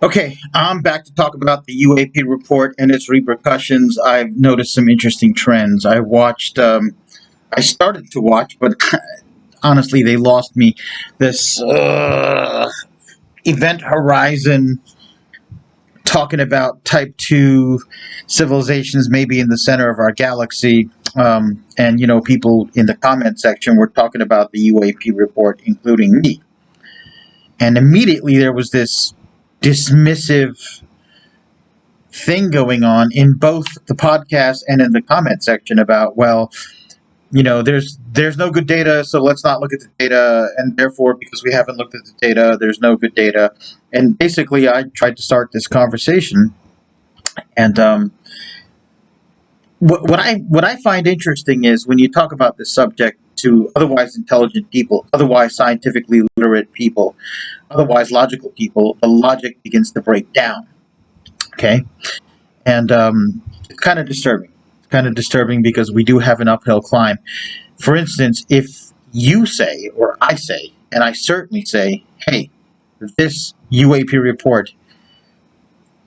Okay, I'm back to talk about the UAP report and its repercussions. I've noticed some interesting trends. I started to watch, but honestly, they lost me. This Event Horizon talking about Type 2 civilizations maybe in the center of our galaxy. And, people in the comment section were talking about the UAP report, including me. And immediately there was this dismissive thing going on in both the podcast and in the comment section about, well, there's no good data, so let's not look at the data, and therefore because we haven't looked at the data, there's no good data. And basically I tried to start this conversation, and what I find interesting is when you talk about this subject to otherwise intelligent people, otherwise scientifically literate people, otherwise logical people, the logic begins to break down. Okay. And it's kind of disturbing. It's kind of disturbing because we do have an uphill climb. For instance, if you say, or I say, and I certainly say, hey, this UAP report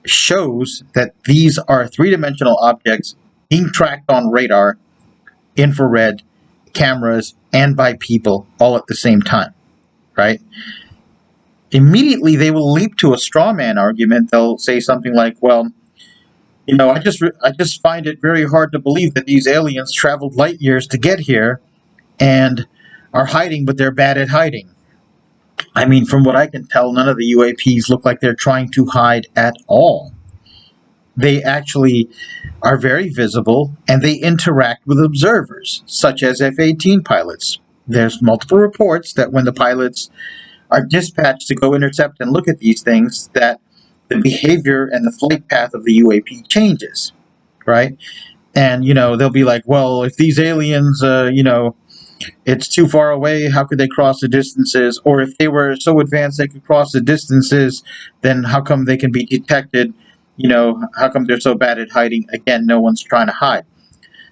shows that these are three-dimensional objects being tracked on radar, infrared, cameras, and by people all at the same time, right? Immediately they will leap to a straw man argument. They'll say something like, well, I just find it very hard to believe that these aliens traveled light years to get here and are hiding, but they're bad at hiding. I mean, from what I can tell, none of the UAPs look like they're trying to hide at all. They actually are very visible and they interact with observers, such as F-18 pilots. There's multiple reports that when the pilots are dispatched to go intercept and look at these things, that the behavior and the flight path of the UAP changes, right? And, they'll be like, well, if these aliens, it's too far away, how could they cross the distances? Or if they were so advanced they could cross the distances, then how come they can be detected? How come they're so bad at hiding? Again, no one's trying to hide.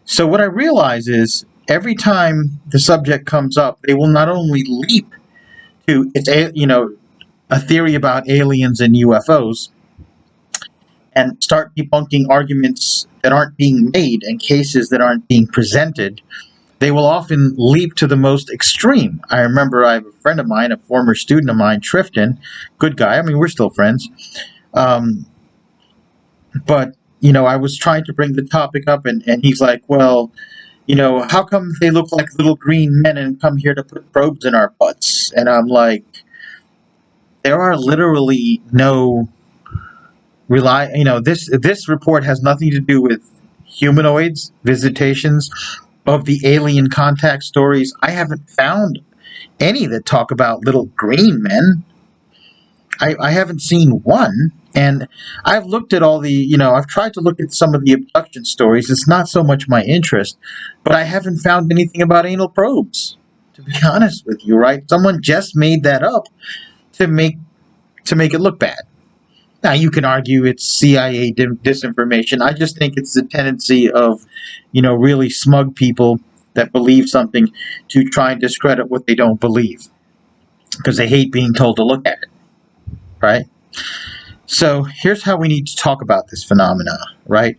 So what I realize is every time the subject comes up, they will not only leap to a theory about aliens and UFOs and start debunking arguments that aren't being made and cases that aren't being presented. They will often leap to the most extreme. I remember I have a friend of mine, a former student of mine, Trifton, good guy. I mean, we're still friends. Um, but, I was trying to bring the topic up, and he's like, well, how come they look like little green men and come here to put probes in our butts? And I'm like, there are literally no this report has nothing to do with humanoids, visitations of the alien contact stories. I haven't found any that talk about little green men. I haven't seen one. And I've looked at I've tried to look at some of the abduction stories. It's not so much my interest, but I haven't found anything about anal probes, to be honest with you, right? Someone just made that up to make it look bad. Now, you can argue it's CIA disinformation. I just think it's the tendency of, really smug people that believe something to try and discredit what they don't believe because they hate being told to look at it, right? So here's how we need to talk about this phenomena, right?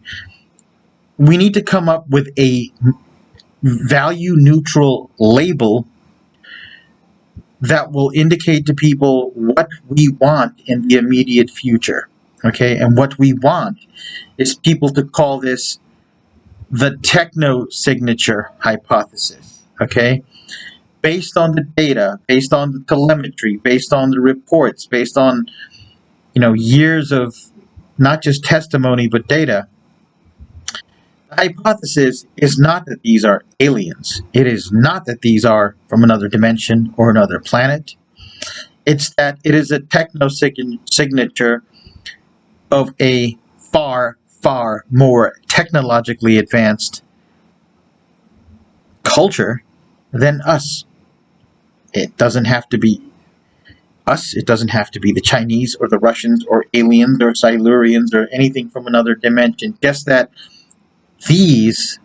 We need to come up with a value-neutral label that will indicate to people what we want in the immediate future. Okay, and what we want is people to call this the techno signature hypothesis. Okay, based on the data, based on the telemetry, based on the reports, based on years of not just testimony but data. The hypothesis is not that these are aliens. It is not that these are from another dimension or another planet. It's that it is a techno signature of a far, far more technologically advanced culture than us. It doesn't have to be us. It doesn't have to be the Chinese or the Russians or aliens or Silurians or anything from another dimension. Just that these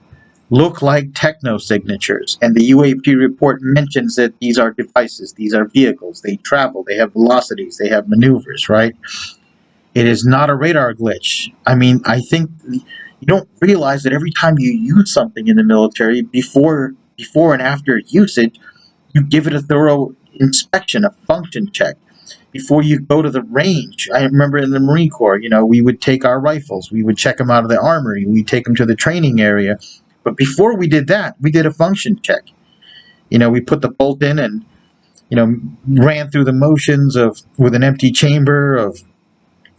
look like techno signatures. And the UAP report mentions that these are devices, these are vehicles, they travel, they have velocities, they have maneuvers, right? It is not a radar glitch. I mean, I think you don't realize that every time you use something in the military, before and after usage, you give it a thorough inspection, a function check. Before you go to the range, I remember in the Marine Corps, we would take our rifles, we would check them out of the armory, we'd take them to the training area. But before we did that, we did a function check. We put the bolt in and, ran through the motions of with an empty chamber of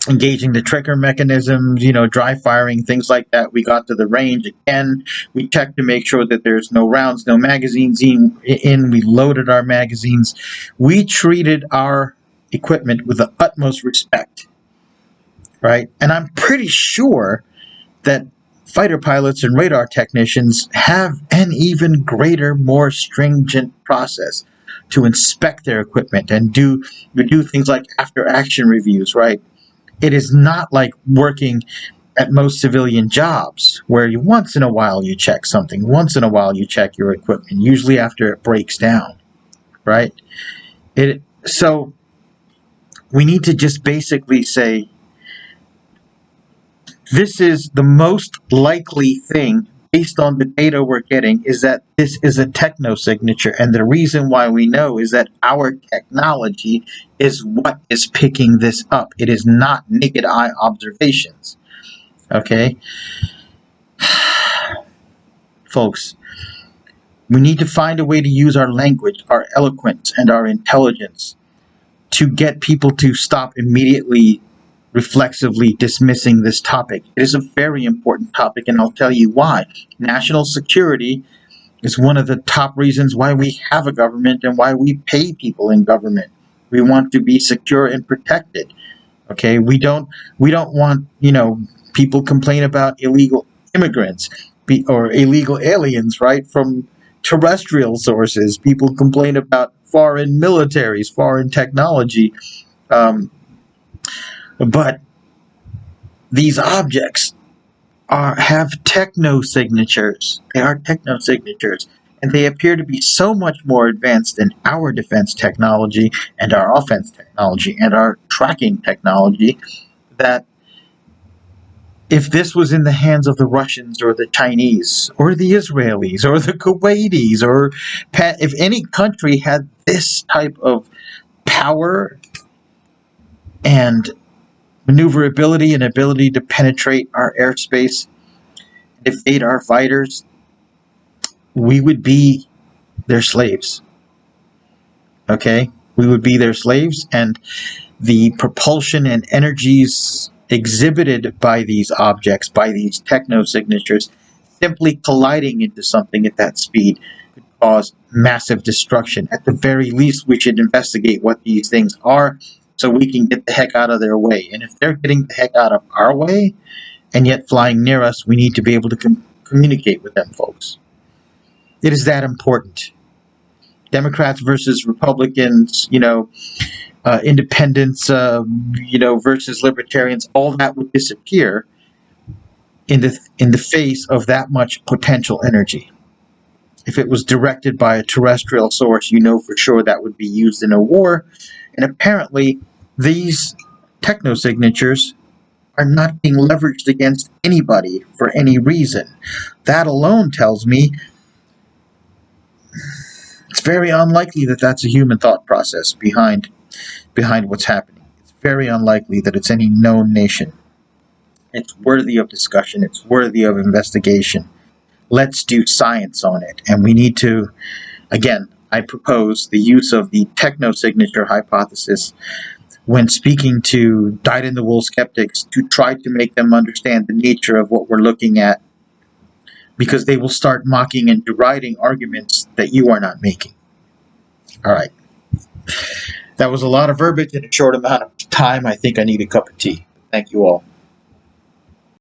engaging the trigger mechanisms, dry firing, things like that. We got to the range again. We checked to make sure that there's no rounds, no magazines in. We loaded our magazines. We treated our equipment with the utmost respect, right? And I'm pretty sure that fighter pilots and radar technicians have an even greater, more stringent process to inspect their equipment and do things like after action reviews, right? It is not like working at most civilian jobs where once in a while you check something, once in a while you check your equipment, usually after it breaks down, right? So we need to just basically say, this is the most likely thing based on the data we're getting, is that this is a techno signature. And the reason why we know is that our technology is what is picking this up. It is not naked eye observations. Okay? Folks, we need to find a way to use our language, our eloquence, and our intelligence to get people to stop immediately reflexively dismissing this topic. It is a very important topic, and I'll tell you why. National security is one of the top reasons why we have a government and why we pay people in government. We want to be secure and protected. Okay, we don't want, people complain about illegal immigrants or illegal aliens, right, from terrestrial sources. People complain about foreign militaries, foreign technology. But these objects have techno signatures. They are techno signatures, and they appear to be so much more advanced than our defense technology and our offense technology and our tracking technology, that if this was in the hands of the Russians or the Chinese or the Israelis or the Kuwaitis, or if any country had this type of power and maneuverability and ability to penetrate our airspace, evade our fighters, we would be their slaves. Okay? We would be their slaves, and the propulsion and energies exhibited by these objects, by these techno signatures, simply colliding into something at that speed could cause massive destruction. At the very least, we should investigate what these things are so we can get the heck out of their way. And if they're getting the heck out of our way and yet flying near us, we need to be able to communicate with them, folks. It is that important. Democrats versus Republicans, independents, versus libertarians, all that would disappear in the face of that much potential energy. If it was directed by a terrestrial source, for sure that would be used in a war. And apparently, these techno signatures are not being leveraged against anybody for any reason. That alone tells me it's very unlikely that that's a human thought process behind what's happening. It's very unlikely that it's any known nation. It's worthy of discussion. It's worthy of investigation. Let's do science on it. And we need to, again, I propose the use of the techno-signature hypothesis when speaking to dyed-in-the-wool skeptics to try to make them understand the nature of what we're looking at, because they will start mocking and deriding arguments that you are not making. All right. That was a lot of verbiage in a short amount of time. I think I need a cup of tea. Thank you all.